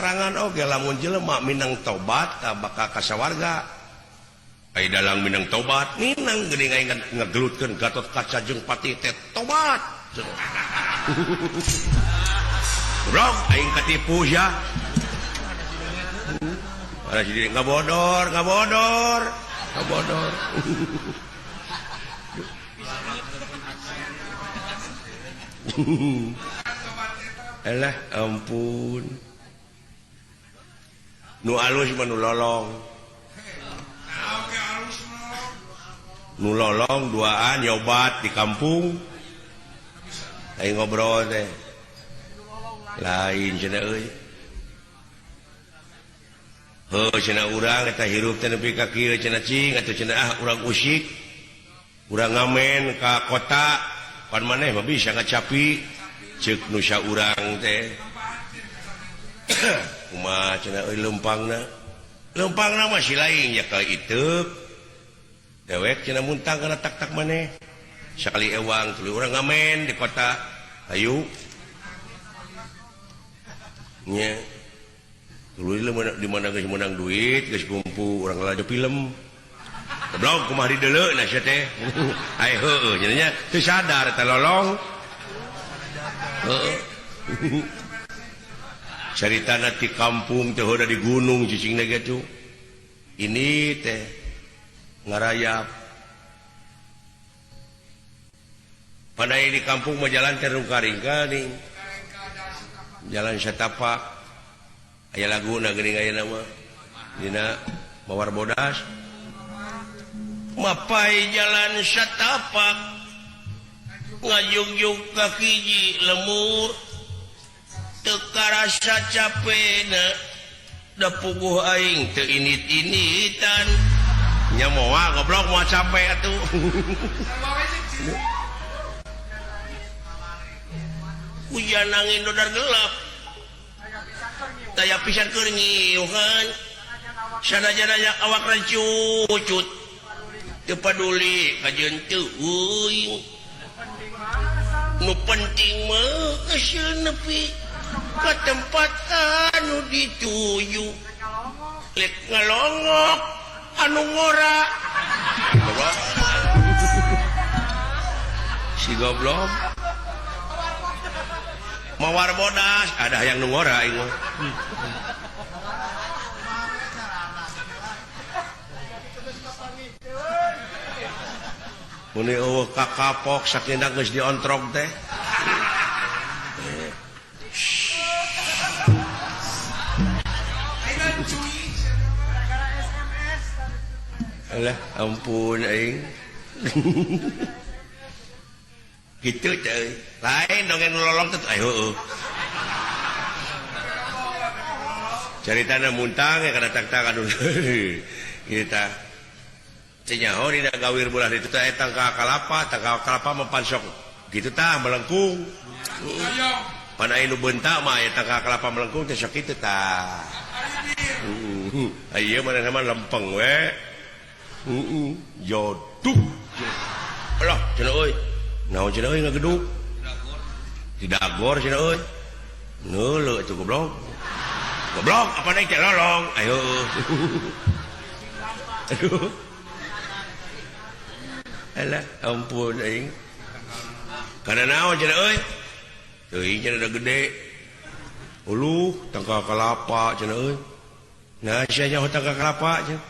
keterangan oge lamun jelema minang tobat bakal kasawarga. Ai dalang minang tobat, minang geuning aing ngegelutkeun Gatot Kaca jeung Pati teh tobat. Goblok aing katipu ya. Ada jadi ngabodor. Alah ampun. Nu alus mah nu lolong. Nu lolong duaan nyobat di kampung. Aing ngobrol teh. Lain cenah euy. Heuh cenah urang eta hirup teh nepi ka kieu cenah cing atuh cenah urang usik. Urang ngamen ka kota pan maneh mah bisa ngacapi ceuk nu saurang teh. Kumaha cenah euy leumpangna. Leumpangna mah si lain nya ka iteup. Dewek cenah muntang kana tak-tak maneh. Sakali ewang tuluy urang ngamen di kota. Ayu. Nya tuluy di mana geus meunang duit, geus kumpul urang ngalajo film. Goblok kumaha dideuleuh sia teh. Ai heueuh cenah nya teu sadar eta lolong. Heeh. Caritana ti kampung teh hoda di gunung cicingna gitu. Ini teh ngarayap. Padahal di kampung mah jalan terung karing-karing. Jalan satapak. Aya laguna geuning ayeuna mah. Dina Mawar Bodas. Mapai jalan satapak. Ngajug-jug ka hiji lemur. Teu karasa capena. Da puguh aing teu init-initan. Nya moal goblok moal capek atuh. Hujan angin dodar gelap. Taya pisan keur ngiuhan. Sadajana awak rancucut. Teu paduli ka jeunteung euy. Nu penting mah geus nepi ka tempat anu dituju. Lek ngalongok anu ngora. Si goblok. Mawar Bodas ada yang nu ngora aing mah. Muni eueuh kakapok sakinda geus diontrog teh. Alah ampun aing. Kitu teh. Lain dongeng lolong teh heueuh. Caritana muntang ya kana tak-tak anu kita. Cenyaho dina gawir bulah ditu teh tangka kalapa mempansok. Kitu tah melengkung. Pan aya nu beuntak mah aya tangka kalapa melengkung teh sok kitu tah. Aya mana nama lempeng we. Jodoh. Alah cenah euy. Naon cenah euy ngageduk? Didagor cenah euy. Neuleuh atuh goblok. Goblok apa naik teh lolong. Ayo. Aduh. Alah ampun aing. Kana naon cenah euy? Teuing cenah da gede. Uluh tangka kalapa cenah euy. Nah sia nya tangka kalapa cenah.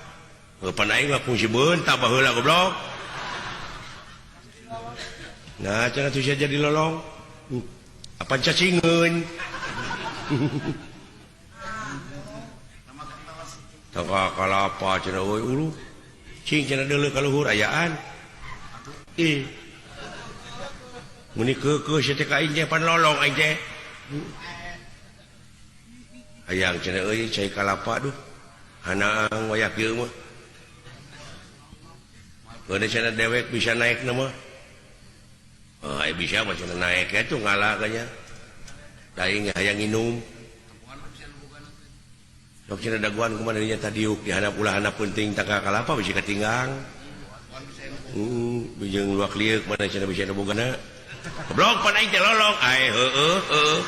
Pan aing mah fungsi beuntak baheula goblok. Nah cenah tuh sia jadi lolong. Apa cacingeun. Tangka kalapa cenah euy uluh. Cing cenah deuleu ka luhur ayaan. Muni keukeuh sia teh ka aing teh pan lolong aing teh. Hayang cenah euy cai kalapa duh. Hanaang wayah kieu mah. Keuna cenah dewek bisa naik na mah. Ai bisa mah cenah naik atuh ngalah kanya. Da aing hayang nginum. Sok cenah daguan kumaha dinya tadiuk dihandap ulah handap penting tangka kalapa bisi katinggang. Bijeng luak liuk mana cenah bisa bogana. Goblok pan aing teh lolong. Ai heueuh.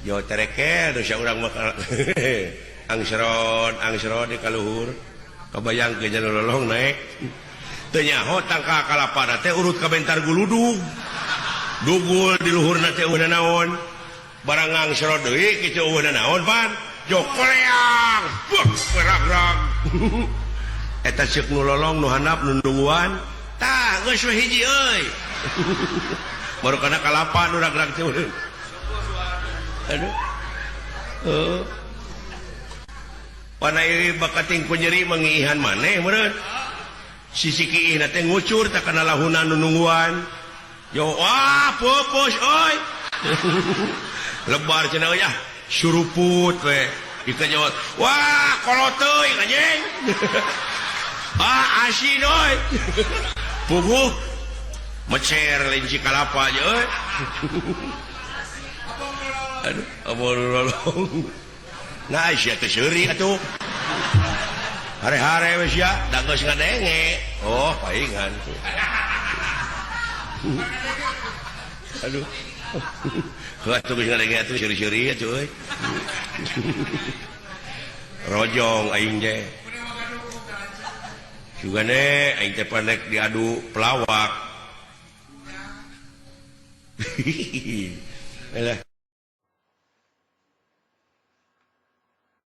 yo terekel dosa urang bakal angsron di kaluhur kabayang ke jalur lolong naik teu nyaho tangka kalapana teh urut ka bentar guludug dugul di luhurna teh eueuh naon barang angsron deui kitu eueuh naon pan jokoleang berag-rag eta ceuk nu lolong nu handap nu nungguan tah geus we hiji euy baru kana kalapa nu rag-rag teh aduh panai bakating penyeri mengihan maneh meureun sisi kiih na teh ngucur tak kana lahunan nu nungguan yo wah pupus oi lebar cenah ya suruput we dikajawat wah koloteuy anjing asin oi puguh mecer linci kalapa aja euy aduh abon lolong nah sia teh seuri atuh hare-hare we sia da geus ngadenge oh paingan aduh atuh geus ngadenge atuh seuri-seuri atuh euy rojong aing teh sugane aing teh pandek diadu pelawak. Alah